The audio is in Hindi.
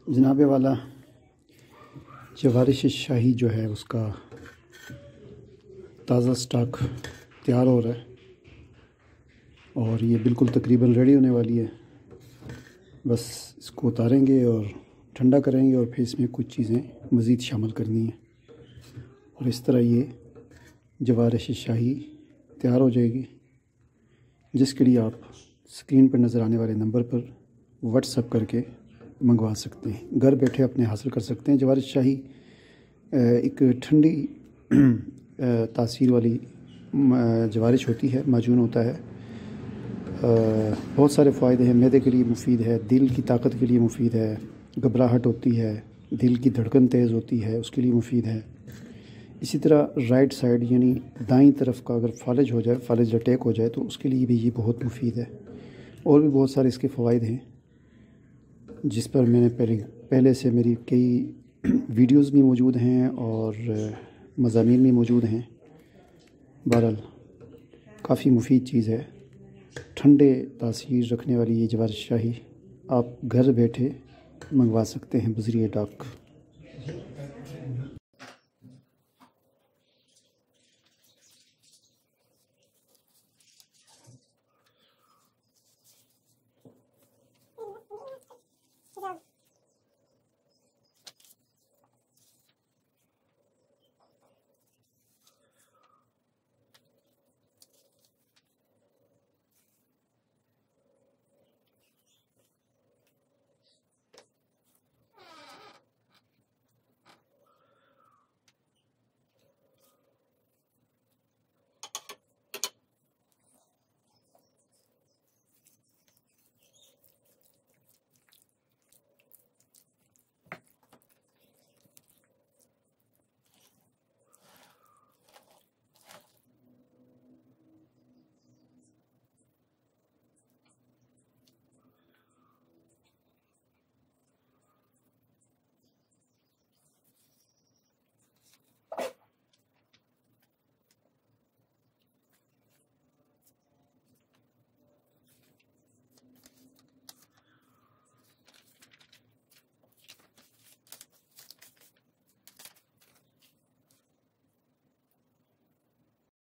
जनाबे वाला जवारिश शाही जो है उसका ताज़ा स्टॉक तैयार हो रहा है और ये बिल्कुल तकरीबन रेडी होने वाली है। बस इसको उतारेंगे और ठंडा करेंगे और फिर इसमें कुछ चीज़ें मज़ीद शामिल करनी है और इस तरह ये जवारिश शाही तैयार हो जाएगी, जिसके लिए आप स्क्रीन पर नज़र आने वाले नंबर पर व्हाट्सएप करके मंगवा सकते हैं। घर बैठे अपने हासिल कर सकते हैं। जवारिश शाही एक ठंडी तासीर वाली जवारिश होती है, माजून होता है। बहुत सारे फ़ायदे हैं। मैदे के लिए मुफीद है, दिल की ताकत के लिए मुफीद है, घबराहट होती है, दिल की धड़कन तेज़ होती है, उसके लिए मुफीद है। इसी तरह राइट साइड यानी दाईं तरफ का अगर फालिज हो जाए, फालिज अटैक हो जाए, तो उसके लिए भी ये बहुत मुफीद है। और भी बहुत सारे इसके फ़वाइद हैं जिस पर मैंने पहले से मेरी कई वीडियोज़ भी मौजूद हैं और मज़ामीन भी मौजूद हैं। बहरहाल काफ़ी मुफीद चीज़ है। ठंडे तासीर रखने वाली ये जवारिश शाही आप घर बैठे मंगवा सकते हैं बज़रिए डाक।